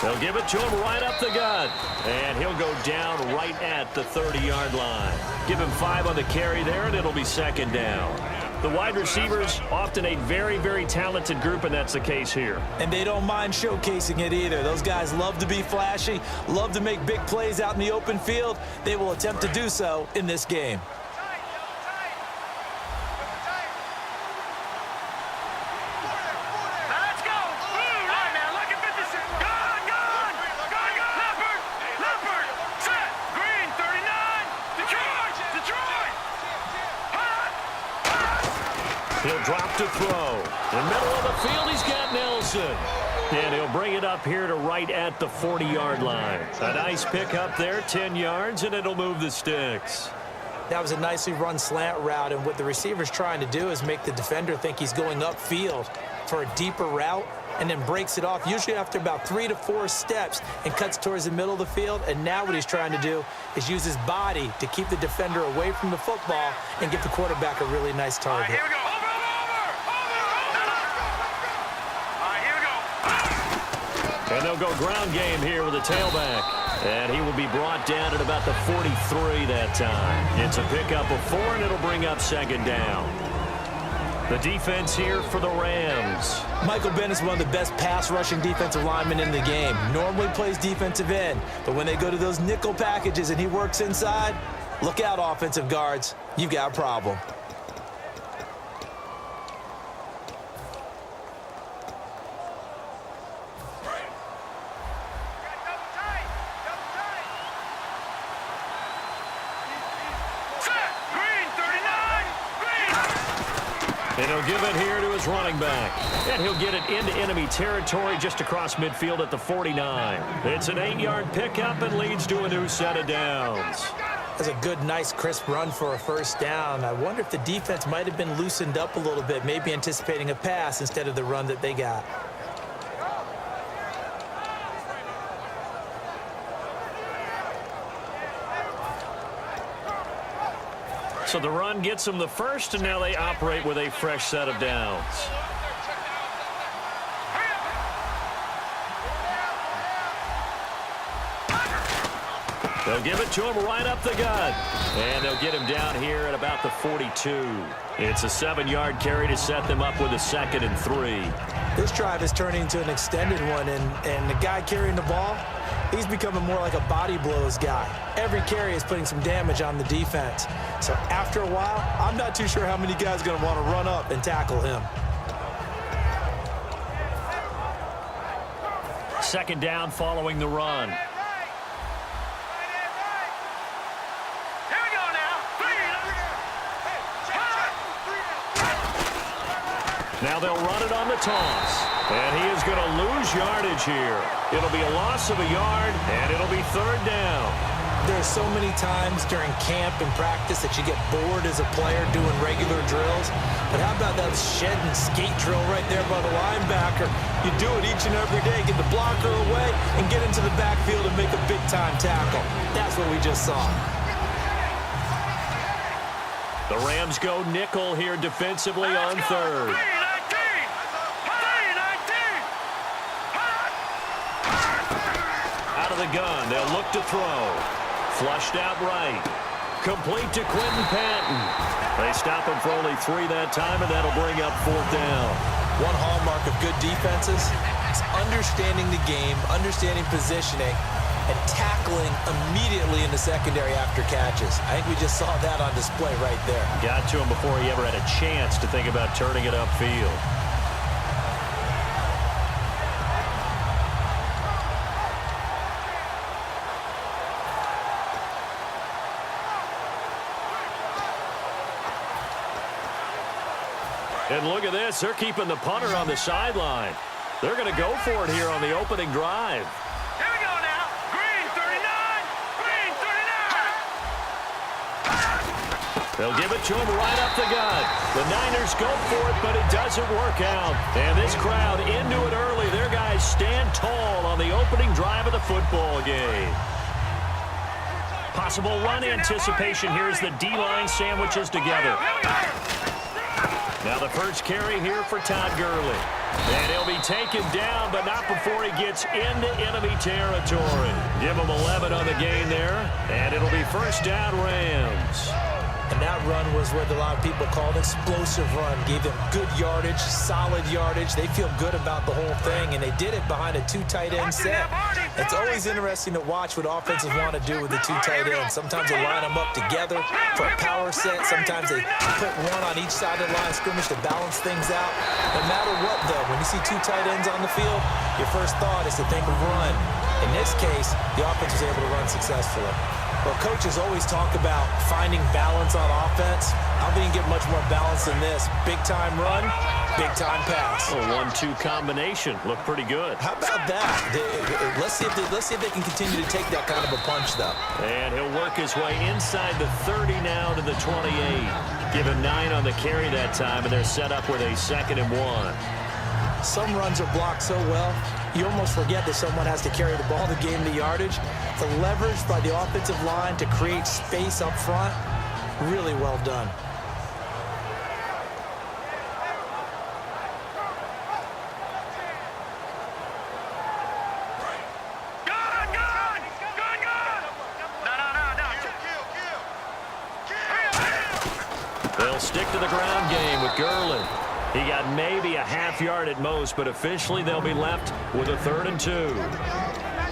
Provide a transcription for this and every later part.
They'll give it to him right up the gut. And he'll go down right at the 30-yard line. Give him 5 on the carry there, and it'll be second down. The wide receivers, often a very, very talented group, and that's the case here. And they don't mind showcasing it either. Those guys love to be flashy, love to make big plays out in the open field. They will attempt to do so in this game. He'll drop to throw. In the middle of the field, he's got Nelson. And he'll bring it up here to right at the 40-yard line. A nice pick up there, 10 yards, and it'll move the sticks. That was a nicely run slant route, and what the receiver's trying to do is make the defender think he's going upfield for a deeper route, and then breaks it off, usually after about 3 to 4 steps, and cuts towards the middle of the field. And now what he's trying to do is use his body to keep the defender away from the football and give the quarterback a really nice target. Here we go. And they'll go ground game here with a tailback. And he will be brought down at about the 43 that time. It's a pickup of 4, and it'll bring up second down. The defense here for the Rams. Michael Bennett's one of the best pass-rushing defensive linemen in the game. Normally plays defensive end, but when they go to those nickel packages and he works inside, look out, offensive guards. You've got a problem. And he'll give it here to his running back. And he'll get it into enemy territory just across midfield at the 49. It's an 8-yard pickup and leads to a new set of downs. That's a good, nice, crisp run for a first down. I wonder if the defense might have been loosened up a little bit, maybe anticipating a pass instead of the run that they got. So the run gets them the first, and now they operate with a fresh set of downs. They'll give it to him right up the gut. And they'll get him down here at about the 42. It's a 7-yard carry to set them up with a 2nd and 3. This drive is turning into an extended one, and the guy carrying the ball, he's becoming more like a body blows guy. Every carry is putting some damage on the defense. So after a while, I'm not too sure how many guys are going to want to run up and tackle him. Second down following the run. Now they'll run it on the toss. And he is going to lose yardage here. It'll be a loss of a yard, and it'll be 3rd down. There's so many times during camp and practice that you get bored as a player doing regular drills. But how about that shed and skate drill right there by the linebacker? You do it each and every day. Get the blocker away and get into the backfield and make a big-time tackle. That's what we just saw. The Rams go nickel here defensively on 3rd. Out of the gun, they'll look to throw. Flushed out right. Complete to Quentin Patton. They stop him for only 3 that time, and that'll bring up 4th down. One hallmark of good defenses is understanding the game, understanding positioning, and tackling immediately in the secondary after catches. I think we just saw that on display right there. Got to him before he ever had a chance to think about turning it upfield. And look at this. They're keeping the punter on the sideline. They're going to go for it here on the opening drive. Here we go now. Green 39. Green 39. They'll give it to him right up the gut. The Niners go for it, but it doesn't work out. And this crowd into it early. Their guys stand tall on the opening drive of the football game. Possible run anticipation here as the D-line sandwiches together. Now the first carry here for Todd Gurley. And he'll be taken down, but not before he gets into enemy territory. Give him 11 on the gain there, and it'll be first down Rams. And that run was what a lot of people called explosive run. Gave them good yardage, solid yardage. They feel good about the whole thing, and they did it behind a two tight end set. It's always interesting to watch what offenses want to do with the two tight ends. Sometimes they line them up together for a power set. Sometimes they put one on each side of the line of scrimmage to balance things out. No matter what, though, when you see two tight ends on the field, your first thought is to think of run. In this case, the offense was able to run successfully. Well, coaches always talk about finding balance on offense. I don't think you get much more balance than this. Big-time run, big-time pass. A 1-2 combination. Looked pretty good. How about that? Let's see if they can continue to take that kind of a punch, though. And he'll work his way inside the 30 now to the 28. Give him 9 on the carry that time, and they're set up with a 2nd and 1. Some runs are blocked so well, you almost forget that someone has to carry the ball to gain the yardage. The leverage by the offensive line to create space up front, really well done. They'll stick to the ground game with Gurley. He got maybe a half yard at most, but officially they'll be left with a 3rd and 2.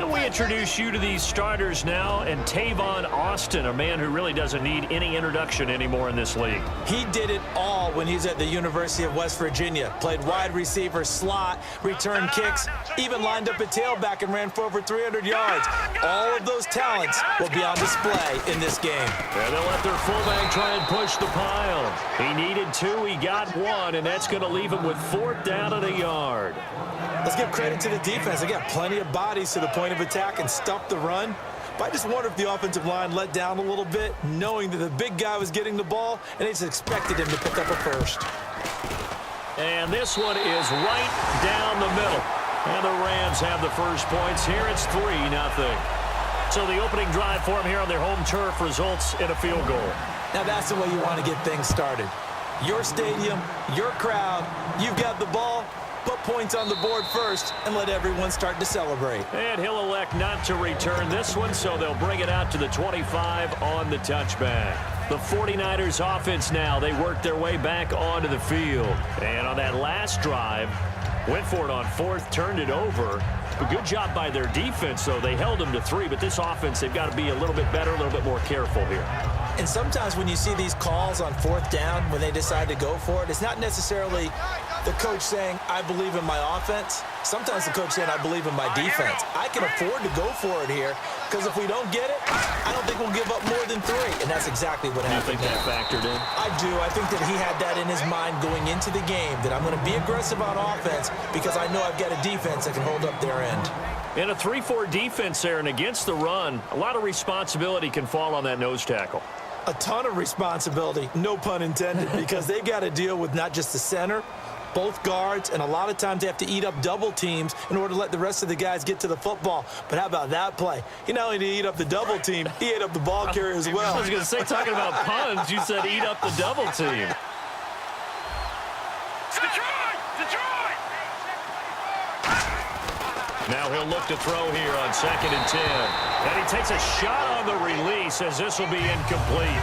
And we introduce you to these starters now, and Tavon Austin, a man who really doesn't need any introduction anymore in this league. He did it all when he was at the University of West Virginia. Played wide receiver, slot, returned kicks, even lined up at tailback and ran for over 300 yards. All of those talents will be on display in this game. And they'll let their fullback try and push the pile. He needed 2, he got 1, and that's going to leave him with 4th down and a yard. Let's give credit to the defense. They got plenty of bodies to the point of attack and stuffed the run. But I just wonder if the offensive line let down a little bit, knowing that the big guy was getting the ball, and they just expected him to pick up a first. And this one is right down the middle. And the Rams have the first points. Here it's 3-0. So the opening drive for them here on their home turf results in a field goal. Now that's the way you want to get things started. Your stadium, your crowd, you've got the ball. Put points on the board first and let everyone start to celebrate. And he'll elect not to return this one, so they'll bring it out to the 25 on the touchback. The 49ers offense now, they work their way back onto the field. And on that last drive, went for it on 4th, turned it over. A good job by their defense, though. They held them to 3, but this offense, they've got to be a little bit better, a little bit more careful here. And sometimes when you see these calls on 4th down, when they decide to go for it, it's not necessarily the coach saying, I believe in my offense. Sometimes the coach saying, I believe in my defense. I can afford to go for it here, because if we don't get it, I don't think we'll give up more than 3. And that's exactly what happened. You think that factored in? I do. I think that he had that in his mind going into the game, that I'm going to be aggressive on offense because I know I've got a defense that can hold up their end. In a 3-4 defense there, and against the run, a lot of responsibility can fall on that nose tackle. A ton of responsibility, no pun intended, because they've got to deal with not just the center, both guards, and a lot of times they have to eat up double teams in order to let the rest of the guys get to the football. But how about that play? He not only did he eat up the double team, he ate up the ball carrier as well. I was going to say, talking about puns, you said eat up the double team. Now he'll look to throw here on 2nd and 10. And he takes a shot on the release as this will be incomplete.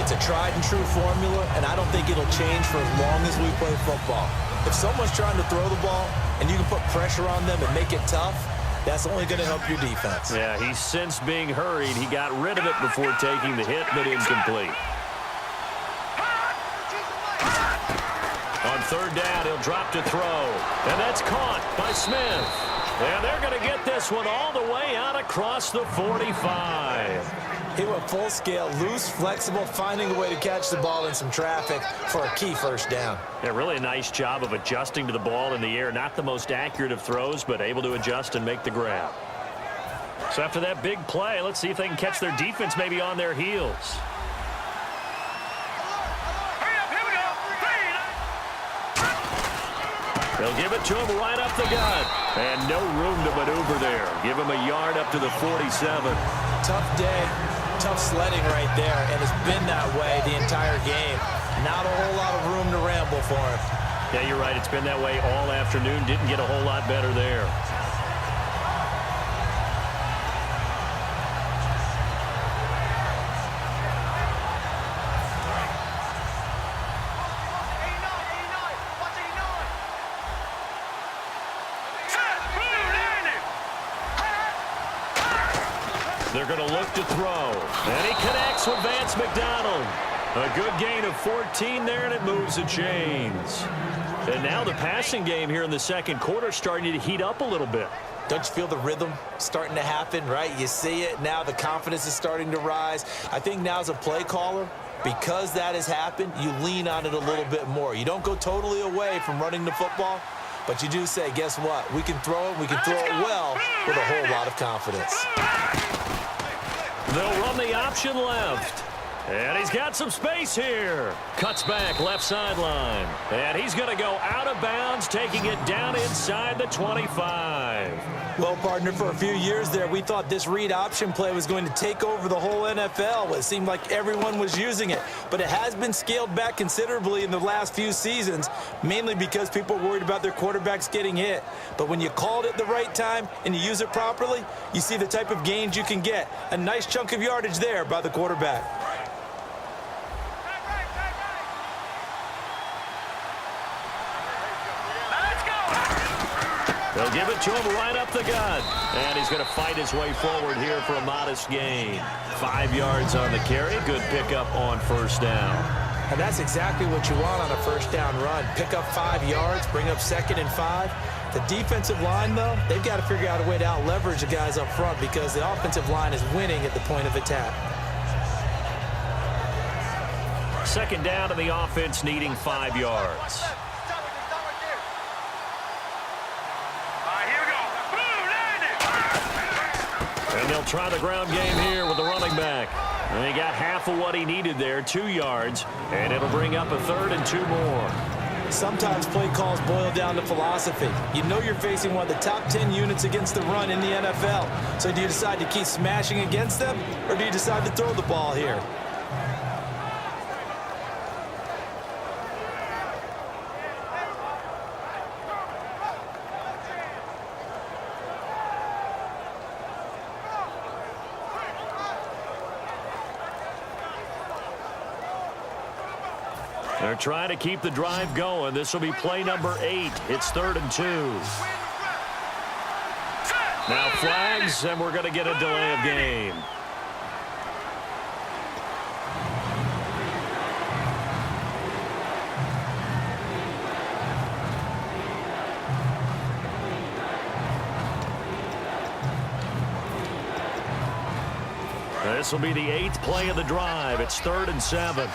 It's a tried and true formula, and I don't think it'll change for as long as we play football. If someone's trying to throw the ball and you can put pressure on them and make it tough, that's only going to help your defense. Yeah, he's since being hurried. He got rid of it before taking the hit, but incomplete. On 3rd down, he'll drop to throw. And that's caught by Smith. And they're going to get this one all the way out across the 45. He went full scale, loose, flexible, finding a way to catch the ball in some traffic for a key first down. Yeah, really a nice job of adjusting to the ball in the air. Not the most accurate of throws, but able to adjust and make the grab. So after that big play, let's see if they can catch their defense maybe on their heels. They'll give it to him right up the gut. And no room to maneuver there. Give him a yard up to the 47. Tough day, tough sledding right there, and it's been that way the entire game. not a whole lot of room to ramble for him. Yeah, you're right. It's been that way all afternoon. Didn't get a whole lot better there. They're going to look to throw. And he connects with Vance McDonald. A good gain of 14 there, and it moves the chains. And now the passing game here in the second quarter starting to heat up a little bit. Don't you feel the rhythm starting to happen, right? You see it. Now the confidence is starting to rise. I think now as a play caller, because that has happened, you lean on it a little bit more. You don't go totally away from running the football, but you do say, guess what? We can throw it. We can throw it well with a whole lot of confidence. They'll run the option left. And he's got some space here. Cuts back left sideline. And he's going to go out of bounds, taking it down inside the 25. Well, partner, for a few years there, we thought this read option play was going to take over the whole NFL. It seemed like everyone was using it. But it has been scaled back considerably in the last few seasons, mainly because people are worried about their quarterbacks getting hit. But when you call it at the right time and you use it properly, you see the type of gains you can get. A nice chunk of yardage there by the quarterback. They'll give it to him right up the gut. And he's going to fight his way forward here for a modest gain. 5 yards on the carry. Good pickup on first down. And that's exactly what you want on a first down run. Pick up 5 yards, bring up 2nd and 5. The defensive line, though, they've got to figure out a way to out-leverage the guys up front because the offensive line is winning at the point of attack. Second down and the offense needing 5 yards. And they'll try the ground game here with the running back. And he got half of what he needed there, 2 yards. And it'll bring up a 3rd and 2 more. Sometimes play calls boil down to philosophy. You know you're facing one of the top 10 units against the run in the NFL. So do you decide to keep smashing against them, or do you decide to throw the ball here? They're trying to keep the drive going. This will be play number 8. It's 3rd and 2. Now flags, and we're going to get a delay of game. This will be the 8th play of the drive. It's 3rd and 7.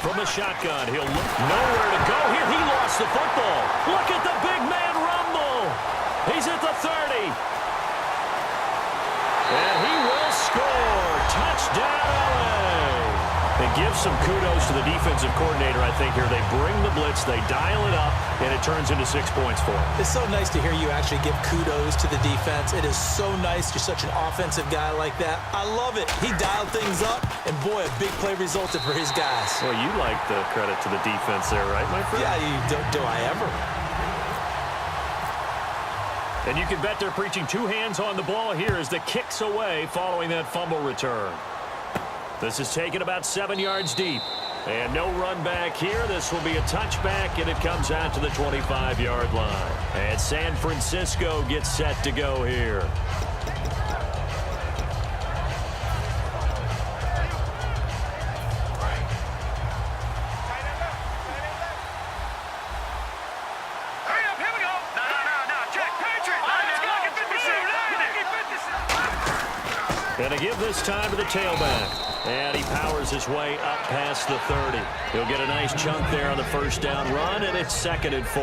From the shotgun, he'll look nowhere to go here. He lost the football. Look at the big man rumble. He's at the 30. And he will score. Touchdown, LA. It gives some kudos to the defensive coordinator, I think, here. They bring the blitz, they dial it up, and it turns into 6 points for him. It's so nice to hear you actually give kudos to the defense. It is so nice. You're such an offensive guy like that. I love it. He dialed things up, and boy, a big play resulted for his guys. Well, you like the credit to the defense there, right, my friend? Yeah, do I ever? And you can bet they're preaching 2 hands on the ball here as the kick's away following that fumble return. This is taken about 7 yards deep. And no run back here. This will be a touchback, and it comes out to the 25-yard line. And San Francisco gets set to go here. And to give this time to the tailback. And he powers his way up past the 30. He'll get a nice chunk there on the first down run, and it's 2nd and 4.